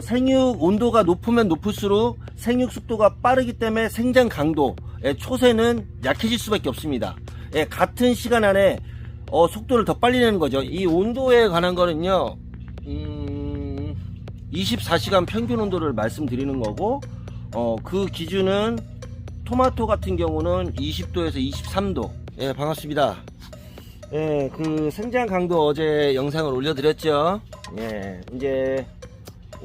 생육 온도가 높으면 높을수록 생육 속도가 빠르기 때문에 생장 강도, 초새는 약해질 수밖에 없습니다. 같은 시간 안에 속도를 더 빨리 내는 거죠. 이 온도에 관한 거는요, 24시간 평균 온도를 말씀드리는 거고, 그 기준은 토마토 같은 경우는 20도에서 23도. 반갑습니다. 그 생장 강도 어제 영상을 올려드렸죠. 이제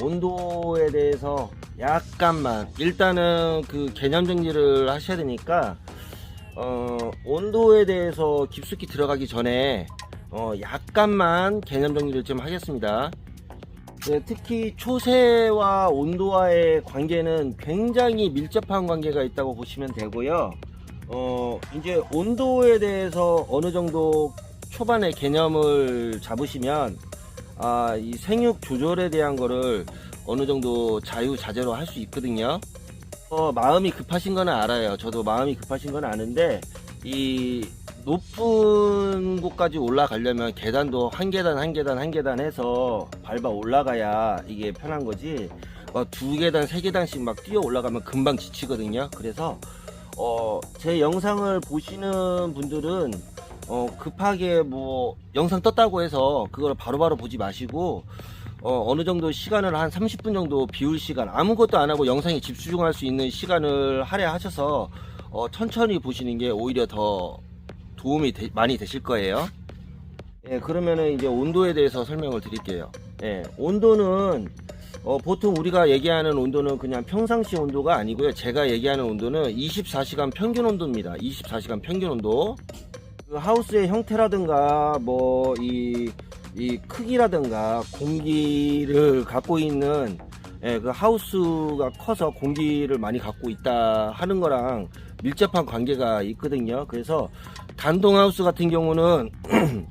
온도에 대해서 약간만, 일단은 그 개념 정리를 하셔야 되니까, 온도에 대해서 깊숙이 들어가기 전에 약간만 개념 정리를 좀 하겠습니다. 특히 초새와 온도와의 관계는 굉장히 밀접한 관계가 있다고 보시면 되고요. 이제 온도에 대해서 어느 정도 초반에 개념을 잡으시면, 이 생육 조절에 대한 거를 어느 정도 자유자재로 할 수 있거든요. 마음이 급하신 거는 알아요. 저도 마음이 급하신 건 아는데, 이 높은 곳까지 올라가려면 계단도 한 계단 한 계단 한 계단 해서 밟아 올라가야 이게 편한 거지, 두 계단 세 계단씩 막 뛰어 올라가면 금방 지치거든요. 그래서 제 영상을 보시는 분들은 급하게 뭐 영상 떴다고 해서 그걸 바로바로 보지 마시고, 어느 정도 시간을 한 30분 정도 비울 시간, 아무것도 안 하고 영상에 집중할 수 있는 시간을 할애하셔서 천천히 보시는 게 오히려 더 도움이 많이 되실 거예요. 그러면은 이제 온도에 대해서 설명을 드릴게요. 온도는 보통 우리가 얘기하는 온도는 그냥 평상시 온도가 아니고요. 제가 얘기하는 온도는 24시간 평균 온도입니다. 24시간 평균 온도. 그 하우스의 형태라든가 뭐 이 크기라든가 공기를 갖고 있는, 그 하우스가 커서 공기를 많이 갖고 있다 하는 거랑 밀접한 관계가 있거든요. 그래서 단동하우스 같은 경우는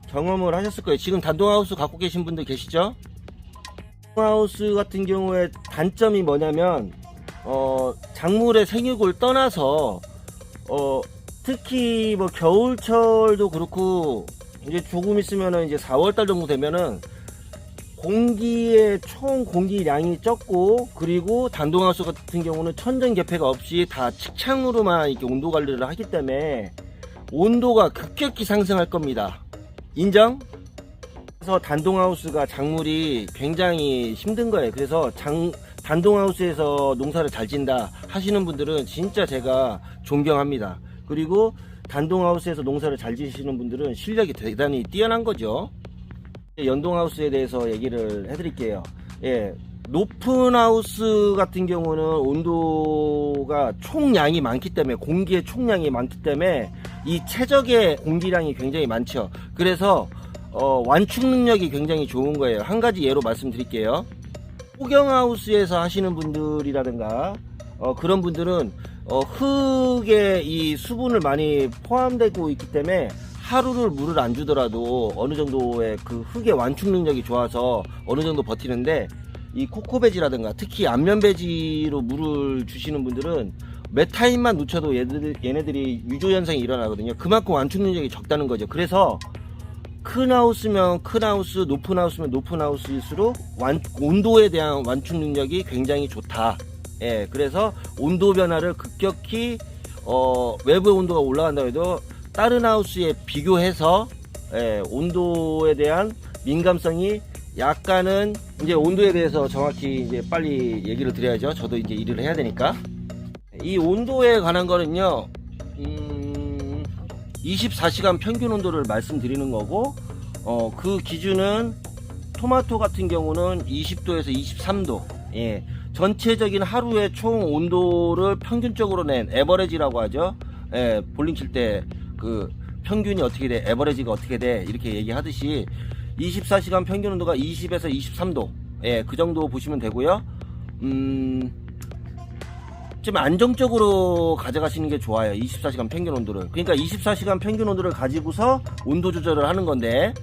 경험을 하셨을 거예요. 지금 단동하우스 갖고 계신 분들 계시죠? 단동하우스 같은 경우에 단점이 뭐냐면, 작물의 생육을 떠나서 특히 뭐 겨울철도 그렇고, 이제 조금 있으면은 이제 4월달 정도 되면은 공기의 총 공기량이 적고, 그리고 단동하우스 같은 경우는 천정 개폐가 없이 다 측창으로만 이렇게 온도 관리를 하기 때문에 온도가 급격히 상승할 겁니다. 인정? 그래서 단동하우스가 작물이 굉장히 힘든 거예요. 그래서 단동하우스에서 농사를 잘 짓는다 하시는 분들은 진짜 제가 존경합니다. 그리고 단동하우스에서 농사를 잘 지시는 분들은 실력이 대단히 뛰어난 거죠. 연동하우스에 대해서 얘기를 해드릴게요. 높은 하우스 같은 경우는 온도가 총량이 많기 때문에, 공기의 총량이 많기 때문에 이 최적의 공기량이 굉장히 많죠. 그래서 완충 능력이 굉장히 좋은 거예요. 한 가지 예로 말씀드릴게요. 호경하우스에서 하시는 분들이라든가 그런 분들은 흙에 이 수분을 많이 포함되고 있기 때문에 하루를 물을 안 주더라도 어느 정도의 그 흙의 완충 능력이 좋아서 어느 정도 버티는데, 이 코코베지라든가 특히 안면베지로 물을 주시는 분들은 몇 타임만 놓쳐도 얘네들이 유조 현상이 일어나거든요. 그만큼 완충 능력이 적다는 거죠. 그래서 큰 하우스면 큰 하우스, 높은 하우스면 높은 하우스일수록 온도에 대한 완충 능력이 굉장히 좋다. 그래서 온도 변화를 급격히 외부의 온도가 올라간다고 해도 다른 하우스에 비교해서 온도에 대한 민감성이 약간은, 이제 온도에 대해서 정확히 이제 빨리 얘기를 드려야죠. 저도 이제 일을 해야 되니까. 이 온도에 관한 거는요, 24시간 평균 온도를 말씀드리는 거고, 그 기준은 토마토 같은 경우는 20도에서 23도. 전체적인 하루의 총 온도를 평균적으로 낸 에버레지라고 하죠. 볼링 칠 때 그 평균이 어떻게 돼, 에버레지가 어떻게 돼, 이렇게 얘기하듯이 24시간 평균 온도가 20에서 23도, 그 정도 보시면 되고요. 좀 안정적으로 가져가시는 게 좋아요. 24시간 평균 온도를. 그러니까 24시간 평균 온도를 가지고서 온도 조절을 하는 건데,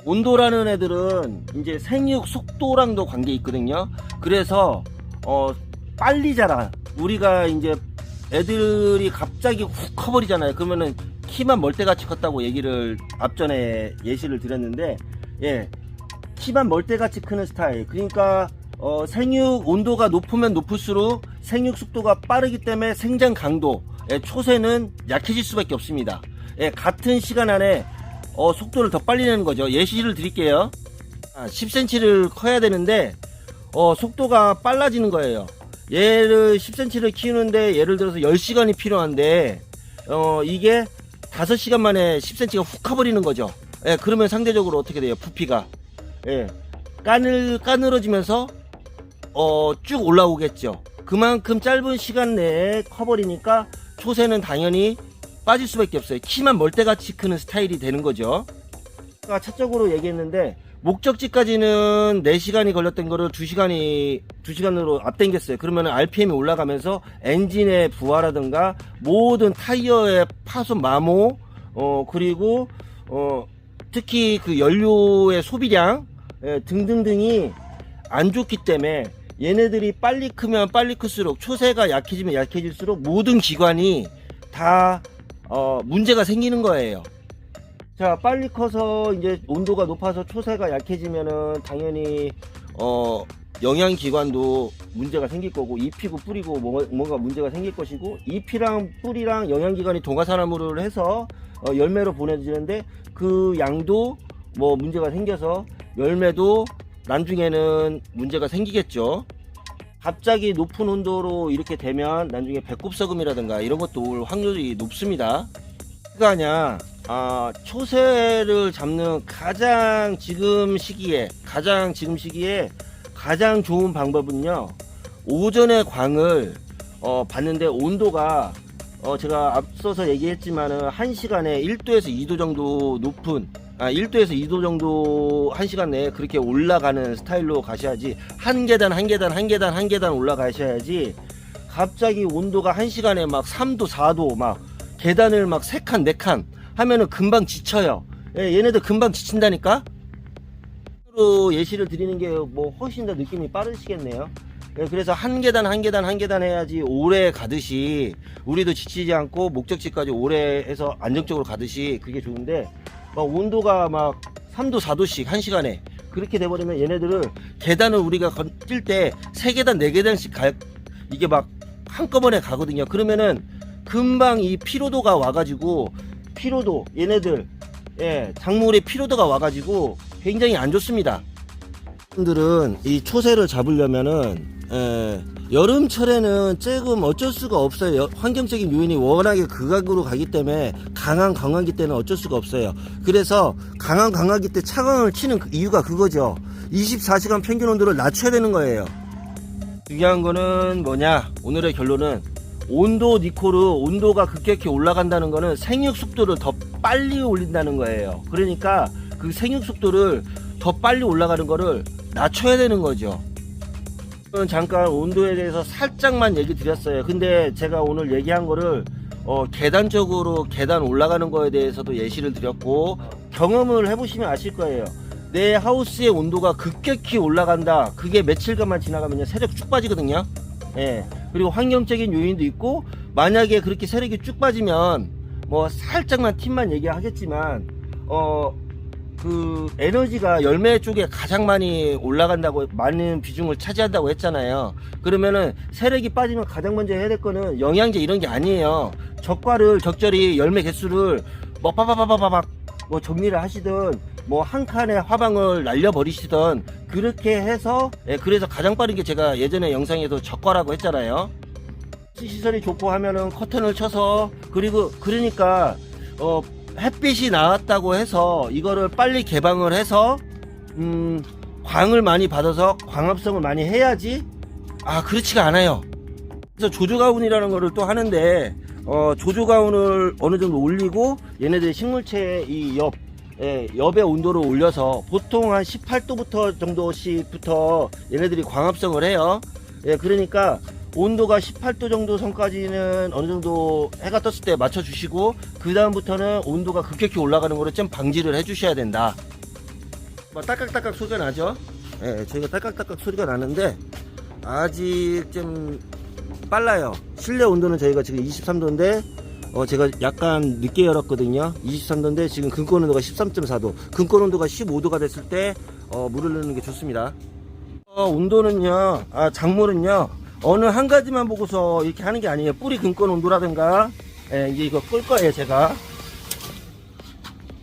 온도라는 애들은 이제 생육 속도랑도 관계 있거든요. 그래서 빨리 자라. 우리가 이제 애들이 갑자기 훅 커버리잖아요. 그러면은 키만 멀대같이 컸다고 얘기를 앞전에 예시를 드렸는데, 키만 멀대같이 크는 스타일. 그러니까 생육 온도가 높으면 높을수록 생육 속도가 빠르기 때문에 생장 강도, 초새는 약해질 수밖에 없습니다. 같은 시간 안에 속도를 더 빨리 내는 거죠. 예시를 드릴게요. 10cm를 커야 되는데 속도가 빨라지는 거예요. 얘를 10cm를 키우는데 예를 들어서 10시간이 필요한데 이게 5시간 만에 10cm가 훅 커버리는 거죠. 그러면 상대적으로 어떻게 돼요? 부피가 까늘어지면서 쭉 올라오겠죠. 그만큼 짧은 시간 내에 커버리니까 초새는 당연히 빠질 수밖에 없어요. 키만 멀대같이 크는 스타일이 되는 거죠. 아까 차적으로 얘기했는데 목적지까지는 4시간이 걸렸던 거를 2시간으로 앞당겼어요. 그러면 RPM이 올라가면서 엔진의 부하라든가 모든 타이어의 파손 마모, 그리고 특히 그 연료의 소비량 등등등이 안 좋기 때문에 얘네들이 빨리 크면 빨리 클수록, 초새가 약해지면 약해질수록 모든 기관이 다 문제가 생기는 거예요. 자, 빨리 커서 이제 온도가 높아서 초새가 약해지면은 당연히 영양기관도 문제가 생길 거고, 잎이고 뿌리고 뭔가 문제가 생길 것이고, 잎이랑 뿌리랑 영양기관이 동화산화물을 해서 열매로 보내지는데 그 양도 뭐 문제가 생겨서 열매도 나중에는 문제가 생기겠죠. 갑자기 높은 온도로 이렇게 되면 나중에 배꼽서금이라든가 이런 것도 올 확률이 높습니다. 그가 아니야, 초새를 잡는 가장 지금 시기에 가장 좋은 방법은요, 오전에 광을 봤는데 온도가 제가 앞서서 얘기했지만은 1시간에 1도에서 2도 정도 높은 1도에서 2도 정도 1시간 내에 그렇게 올라가는 스타일로 가셔야지, 한 계단 올라가셔야지 갑자기 온도가 1시간에 막 3도 4도 막 계단을 막 3칸 4칸 하면은 금방 지쳐요. 얘네들 금방 지친다니까. 예시를 드리는 게 뭐 훨씬 더 느낌이 빠르시겠네요. 그래서 한 계단 해야지 오래 가듯이, 우리도 지치지 않고 목적지까지 오래 해서 안정적으로 가듯이 그게 좋은데, 막 온도가 막 3도 4도씩 1시간에 그렇게 돼버리면 얘네들을, 계단을 우리가 뛸 때 3계단 4계단씩 이게 막 한꺼번에 가거든요. 그러면은 금방 이 피로도가 와가지고, 얘네들 작물의 피로도가 와가지고 굉장히 안 좋습니다. 분들은 이 초새를 잡으려면은 여름철에는 조금 어쩔 수가 없어요. 환경적인 요인이 워낙에 극악으로 가기 때문에, 강한 강화기 때는 어쩔 수가 없어요. 그래서 강한 강화기 때 차광을 치는 이유가 그거죠. 24시간 평균 온도를 낮춰야 되는 거예요. 중요한 거는 뭐냐, 오늘의 결론은 온도 니코르, 온도가 급격히 올라간다는 거는 생육 속도를 더 빨리 올린다는 거예요. 그러니까 그 생육 속도를 더 빨리 올라가는 거를 낮춰야 되는 거죠. 잠깐 온도에 대해서 살짝만 얘기 드렸어요. 근데 제가 오늘 얘기한 거를 계단적으로 계단 올라가는 거에 대해서도 예시를 드렸고, 경험을 해보시면 아실 거예요. 내 하우스의 온도가 급격히 올라간다, 그게 며칠간만 지나가면요 세력 쭉 빠지거든요. 그리고 환경적인 요인도 있고, 만약에 그렇게 세력이 쭉 빠지면 뭐 살짝만 팁만 얘기하겠지만 그 에너지가 열매 쪽에 가장 많이 올라간다고, 많은 비중을 차지한다고 했잖아요. 그러면은 세력이 빠지면 가장 먼저 해야 될 거는 영양제 이런 게 아니에요. 적과를 적절히, 열매 개수를 뭐 빠바바바바박 뭐 정리를 하시든, 뭐 한 칸에 화방을 날려버리시든 그렇게 해서, 그래서 가장 빠른 게 제가 예전에 영상에도 적과라고 했잖아요. 시설이 좋고 하면은 커튼을 쳐서, 그러니까 햇빛이 나왔다고 해서 이거를 빨리 개방을 해서 광을 많이 받아서 광합성을 많이 해야지, 그렇지가 않아요. 그래서 조조가운이라는 거를 또 하는데, 조조가운을 어느 정도 올리고 얘네들 식물체의 이 엽의 온도를 올려서 보통 한 18도부터 정도씩부터 얘네들이 광합성을 해요. 그러니까 온도가 18도 정도 선까지는 어느 정도 해가 떴을 때 맞춰 주시고, 그 다음부터는 온도가 급격히 올라가는 거를 좀 방지를 해 주셔야 된다. 딸깍딸깍 소리가 나죠. 저희가 딸깍딸깍 소리가 나는데 아직 좀 빨라요. 실내 온도는 저희가 지금 23도인데 제가 약간 늦게 열었거든요. 23도인데 지금 근권 온도가 13.4도, 근권 온도가 15도가 됐을 때 물을 넣는 게 좋습니다. 온도는요, 작물은요, 어느 한 가지만 보고서 이렇게 하는 게 아니에요. 뿌리 근권 온도라든가, 예, 이제 이거 끌 거예요, 제가.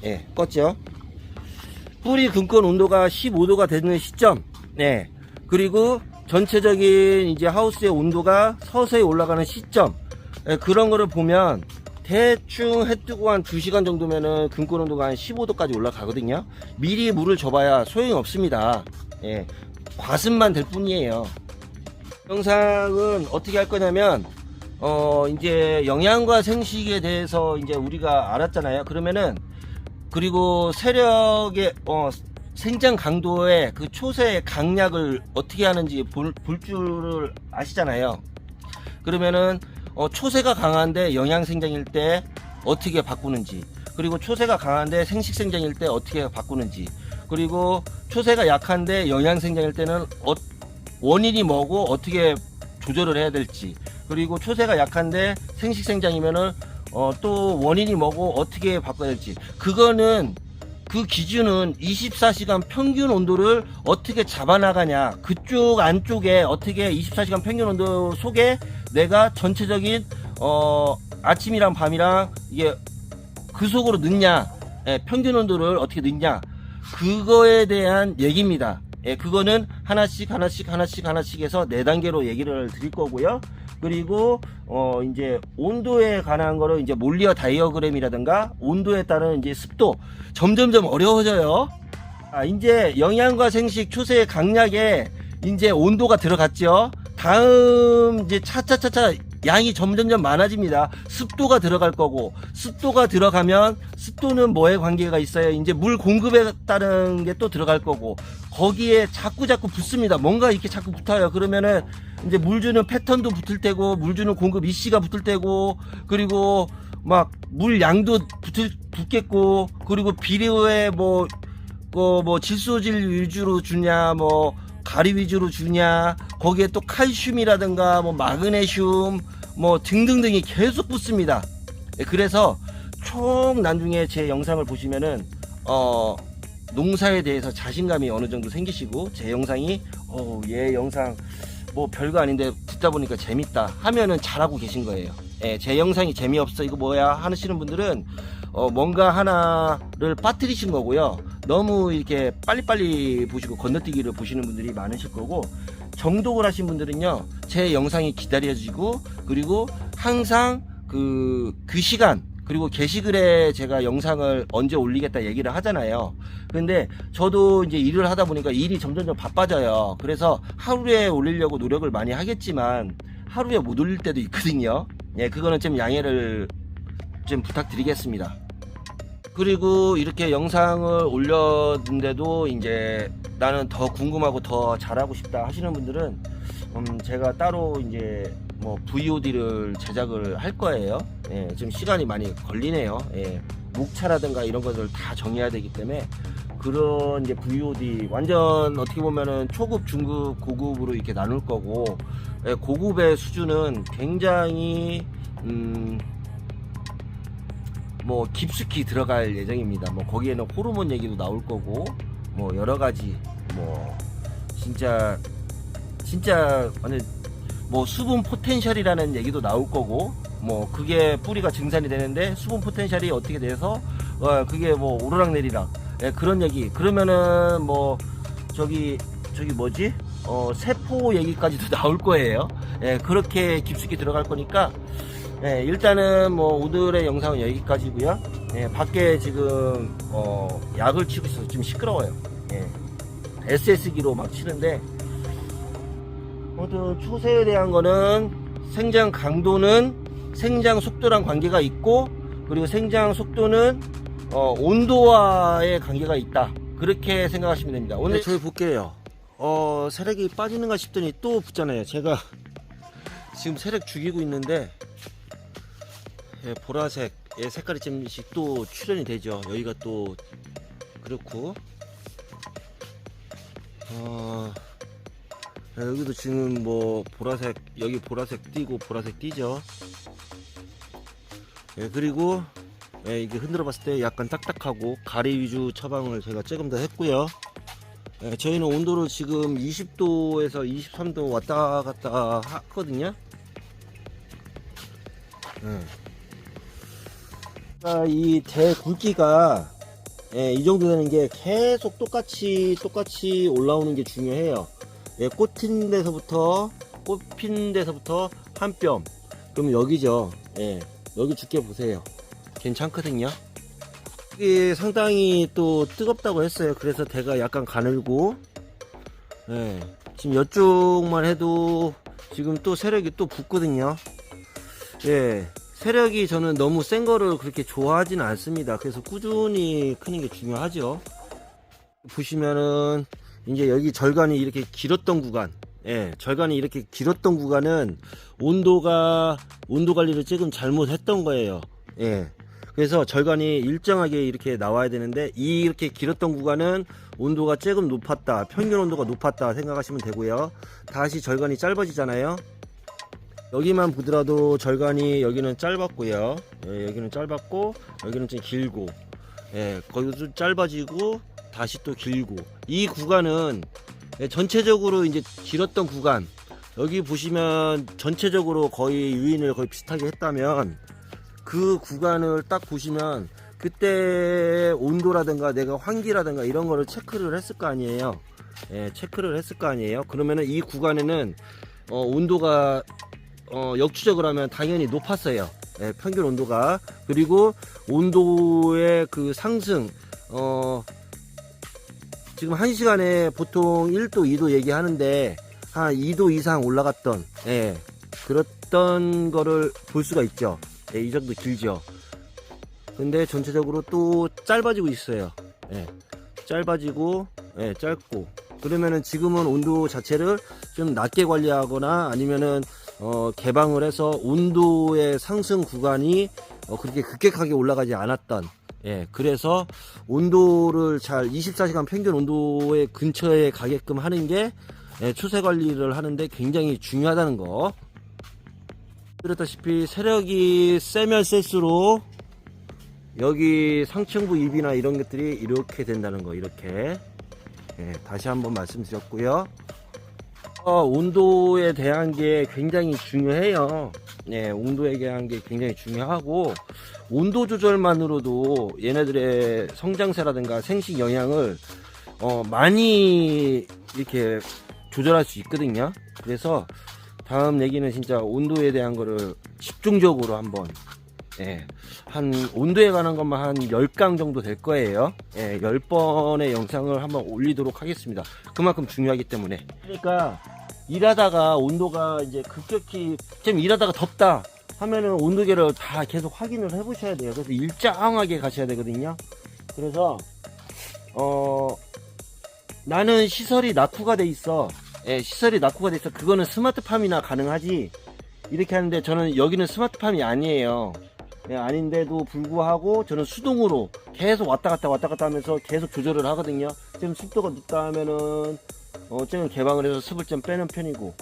예, 껐죠. 뿌리 근권 온도가 15도가 되는 시점, 네. 그리고 전체적인 이제 하우스의 온도가 서서히 올라가는 시점, 예, 그런 거를 보면 대충 해 뜨고 한 2시간 정도면은 근권 온도가 한 15도까지 올라가거든요. 미리 물을 줘봐야 소용이 없습니다. 예, 과습만 될 뿐이에요. 영상은 어떻게 할 거냐면, 이제 영양과 생식에 대해서 이제 우리가 알았잖아요. 그러면은, 그리고 세력의, 생장 강도의 그 초세 강약을 어떻게 하는지 볼 줄을 아시잖아요. 그러면은, 초세가 강한데 영양생장일 때 어떻게 바꾸는지, 그리고 초세가 강한데 생식생장일 때 어떻게 바꾸는지, 그리고 초세가 약한데 영양생장일 때는 원인이 뭐고 어떻게 조절을 해야 될지, 그리고 초세가 약한데 생식생장이면은 또 원인이 뭐고 어떻게 바꿔야 될지, 그거는 그 기준은 24시간 평균 온도를 어떻게 잡아나가냐, 그쪽 안쪽에 어떻게 24시간 평균 온도 속에 내가 전체적인 아침이랑 밤이랑 이게 그 속으로 넣냐, 예, 평균 온도를 어떻게 넣냐, 그거에 대한 얘기입니다. 예, 그거는 하나씩 해서 4단계로 얘기를 드릴 거고요. 그리고 이제 온도에 관한 거를 이제 몰리어 다이어그램이라든가 온도에 따른 이제 습도, 점점점 어려워져요. 이제 영양과 생식 초세의 강약에 이제 온도가 들어갔죠. 다음 이제 차차차차 양이 점점점 많아집니다. 습도가 들어갈 거고, 습도가 들어가면 습도는 뭐에 관계가 있어요? 이제 물 공급에 따른 게 또 들어갈 거고, 거기에 자꾸 붙습니다. 뭔가 이렇게 자꾸 붙어요. 그러면은 이제 물 주는 패턴도 붙을 테고, 물 주는 공급 이씨가 붙을 테고, 그리고 막 물 양도 붙겠고, 그리고 비료에 뭐 질소질 위주로 주냐, 뭐 가리 위주로 주냐, 거기에 또 칼슘이라든가 뭐 마그네슘 뭐 등등등이 계속 붙습니다. 그래서 총 나중에 제 영상을 보시면은 농사에 대해서 자신감이 어느 정도 생기시고, 제 영상이 얘 영상 뭐 별거 아닌데 듣다 보니까 재밌다 하면은 잘하고 계신 거예요. 예, 제 영상이 재미없어 이거 뭐야 하시는 분들은 뭔가 하나를 빠뜨리신 거고요. 너무 이렇게 빨리빨리 보시고 건너뛰기를 보시는 분들이 많으실 거고, 정독을 하신 분들은요, 제 영상이 기다려지고, 그리고 항상 그 시간, 그리고 게시글에 제가 영상을 언제 올리겠다 얘기를 하잖아요. 근데 저도 이제 일을 하다 보니까 일이 점점 바빠져요. 그래서 하루에 올리려고 노력을 많이 하겠지만 하루에 못 올릴 때도 있거든요. 예, 그거는 좀 양해를 좀 부탁드리겠습니다. 그리고 이렇게 영상을 올렸는데도 이제 나는 더 궁금하고 더 잘하고 싶다 하시는 분들은 제가 따로 이제 뭐 VOD를 제작을 할 거예요. 예, 지금 시간이 많이 걸리네요. 예, 목차라든가 이런 것들 다 정해야 되기 때문에 그런 이제 VOD 완전 어떻게 보면은 초급, 중급, 고급으로 이렇게 나눌 거고, 예, 고급의 수준은 굉장히 뭐 깊숙이 들어갈 예정입니다. 뭐 거기에는 호르몬 얘기도 나올 거고, 뭐 여러 가지 뭐 진짜 완전 뭐 수분 포텐셜이라는 얘기도 나올 거고, 뭐 그게 뿌리가 증산이 되는데 수분 포텐셜이 어떻게 돼서 그게 뭐 오르락내리락, 예, 그런 얘기. 그러면은 뭐 저기 뭐지, 세포 얘기까지도 나올 거예요. 예, 그렇게 깊숙이 들어갈 거니까, 예, 일단은 뭐 오늘의 영상은 여기까지고요. 예, 밖에 지금 약을 치고 있어서 좀 시끄러워요. 예, SS기로 막 치는데, 아무튼 초세에 대한 거는 생장 강도는 생장 속도랑 관계가 있고, 그리고 생장 속도는 온도와의 관계가 있다, 그렇게 생각하시면 됩니다. 오늘 저희 볼게요. 세력이 빠지는가 싶더니 또 붙잖아요. 제가 지금 세력 죽이고 있는데, 예, 보라색의 색깔이 좀씩 또 출현이 되죠. 여기가 또 그렇고, 여기도 지금 뭐 보라색, 여기 보라색 띄고 보라색 띄죠. 예, 그리고 예, 이게 흔들어 봤을 때 약간 딱딱하고 가리 위주 처방을 제가 조금 더 했고요. 저희는 온도를 지금 20도에서 23도 왔다 갔다 하거든요. 이 대굵기가 이 정도 되는 게 계속 똑같이 올라오는 게 중요해요. 꽃핀 데서부터 한 뼘. 그럼 여기죠. 여기 두께 보세요. 괜찮거든요. 이게 상당히 또 뜨겁다고 했어요. 그래서 대가 약간 가늘고, 지금 이쪽만 해도 지금 또 세력이 또 붙거든요. 세력이 저는 너무 센 거를 그렇게 좋아하지는 않습니다. 그래서 꾸준히 크는 게 중요하죠. 보시면은 이제 여기 절간이 이렇게 길었던 구간, 절간이 이렇게 길었던 구간은 온도 관리를 조금 잘못했던 거예요. 그래서 절간이 일정하게 이렇게 나와야 되는데, 이렇게 길었던 구간은 온도가 조금 높았다, 평균 온도가 높았다 생각하시면 되고요. 다시 절간이 짧아지잖아요. 여기만 보더라도 절간이 여기는 짧았고요. 여기는 짧았고, 여기는 좀 길고, 거기도 좀 짧아지고, 다시 또 길고. 이 구간은 전체적으로 이제 길었던 구간, 여기 보시면 전체적으로 거의 유인을 거의 비슷하게 했다면, 그 구간을 딱 보시면 그때 온도라든가 내가 환기라든가 이런 거를 체크를 했을 거 아니에요. 체크를 했을 거 아니에요. 그러면은 이 구간에는 온도가 역추적을 하면 당연히 높았어요. 평균 온도가. 그리고 온도의 그 상승, 지금 1시간에 보통 1도 2도 얘기하는데 한 2도 이상 올라갔던, 그랬던 거를 볼 수가 있죠. 이 정도 길죠. 근데 전체적으로 또 짧아지고 있어요. 짧아지고, 짧고. 그러면은 지금은 온도 자체를 좀 낮게 관리하거나 아니면은 개방을 해서 온도의 상승 구간이 그렇게 급격하게 올라가지 않았던, 그래서 온도를 잘 24시간 평균 온도의 근처에 가게끔 하는 게 추세 관리를 하는데 굉장히 중요하다는 거. 그렇다시피 세력이 세면 셀수록 여기 상층부 잎이나 이런 것들이 이렇게 된다는 거. 이렇게 다시 한번 말씀드렸고요. 온도에 대한 게 굉장히 중요해요. 온도에 대한 게 굉장히 중요하고, 온도 조절만으로도 얘네들의 성장세라든가 생식 영향을 많이 이렇게 조절할 수 있거든요. 그래서 다음 얘기는 진짜 온도에 대한 거를 집중적으로 한번, 한 온도에 관한 것만 한 10강 정도 될 거예요. 10번의 영상을 한번 올리도록 하겠습니다. 그만큼 중요하기 때문에. 그러니까 일하다가 온도가 이제 급격히 좀 일하다가 덥다 하면은 온도계를 다 계속 확인을 해 보셔야 돼요. 그래서 일정하게 가셔야 되거든요. 그래서 나는 시설이 낙후가 돼 있어. 시설이 낙후가 돼 있어. 그거는 스마트팜이나 가능하지. 이렇게 하는데 저는 여기는 스마트팜이 아니에요. 아닌데도 불구하고 저는 수동으로 계속 왔다 갔다 하면서 계속 조절을 하거든요. 지금 습도가 높다 하면은 좀 개방을 해서 습을 좀 빼는 편이고,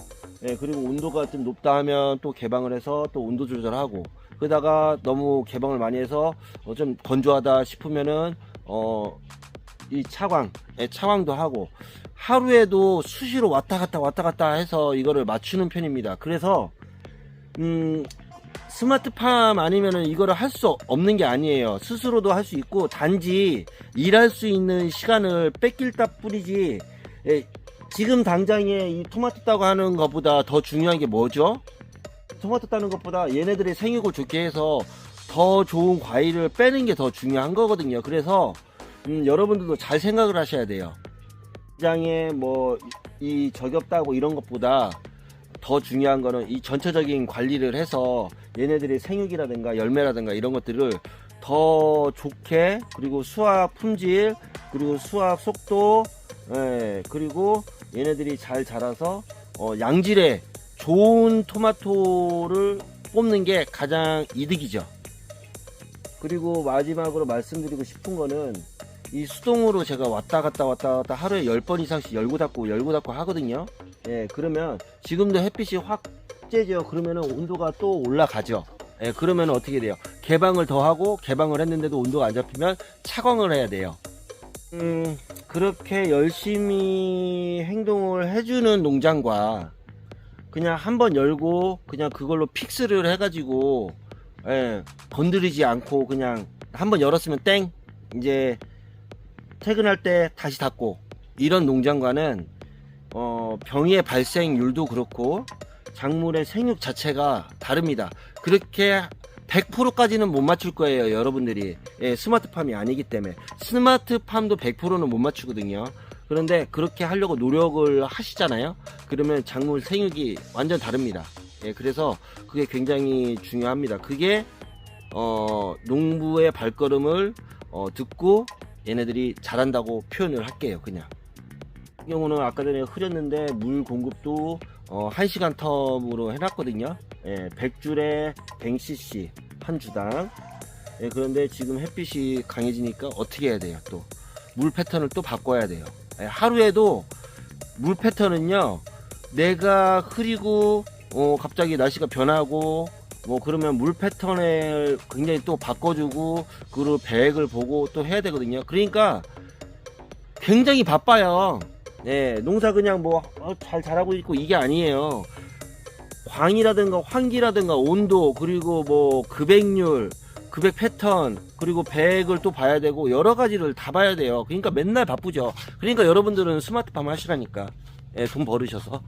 그리고 온도가 좀 높다 하면 또 개방을 해서 또 온도 조절하고, 그러다가 너무 개방을 많이 해서 좀 건조하다 싶으면은 이 차광도 하고, 하루에도 수시로 왔다 갔다 해서 이거를 맞추는 편입니다. 그래서 스마트팜 아니면은 이거를 할 수 없는 게 아니에요. 스스로도 할 수 있고, 단지 일할 수 있는 시간을 뺏길 뿐이지. 지금 당장에 이 토마토 따고 하는 것보다 더 중요한 게 뭐죠? 토마토 따는 것보다 얘네들의 생육을 좋게 해서 더 좋은 과일을 빼는 게 더 중요한 거거든요. 그래서 여러분들도 잘 생각을 하셔야 돼요. 당장에 뭐 이 저격 따고 이런 것보다 더 중요한 거는 이 전체적인 관리를 해서 얘네들의 생육이라든가 열매라든가 이런 것들을 더 좋게, 그리고 수확 품질, 그리고 수확 속도, 그리고 얘네들이 잘 자라서 양질의 좋은 토마토를 뽑는 게 가장 이득이죠. 그리고 마지막으로 말씀드리고 싶은 거는, 이 수동으로 제가 왔다 갔다 하루에 10번 이상씩 열고 닫고 하거든요. 그러면 지금도 햇빛이 확 쬐죠. 그러면은 온도가 또 올라가죠. 그러면 어떻게 돼요? 개방을 더 하고, 개방을 했는데도 온도가 안 잡히면 차광을 해야 돼요. 그렇게 열심히 행동을 해주는 농장과 그냥 한번 열고 그냥 그걸로 픽스를 해가지고 건드리지 않고 그냥 한번 열었으면 땡 이제 퇴근할 때 다시 닫고 이런 농장과는 병의 발생률도 그렇고 작물의 생육 자체가 다릅니다. 그렇게 100%까지는 못 맞출 거예요, 여러분들이. 스마트팜이 아니기 때문에. 스마트팜도 100%는 못 맞추거든요. 그런데 그렇게 하려고 노력을 하시잖아요. 그러면 작물 생육이 완전 다릅니다. 그래서 그게 굉장히 중요합니다. 그게 농부의 발걸음을 듣고 얘네들이 잘한다고 표현을 할게요. 그냥 이 경우는 아까 전에 흐렸는데 물 공급도 1시간 텀으로 해놨거든요. 100줄에 100cc 한 주당. 그런데 지금 햇빛이 강해지니까 어떻게 해야 돼요? 또 물 패턴을 또 바꿔야 돼요. 하루에도 물 패턴은요, 내가 흐리고 갑자기 날씨가 변하고 뭐 그러면 물 패턴을 굉장히 또 바꿔주고 그리고 배액을 보고 또 해야 되거든요. 그러니까 굉장히 바빠요. 농사 그냥 뭐 잘 자라고 있고 이게 아니에요. 광이라든가 환기라든가 온도 그리고 뭐 급액률 급액 패턴 그리고 배액을 또 봐야 되고 여러 가지를 다 봐야 돼요. 그러니까 맨날 바쁘죠. 그러니까 여러분들은 스마트팜 하시라니까. 돈 벌으셔서.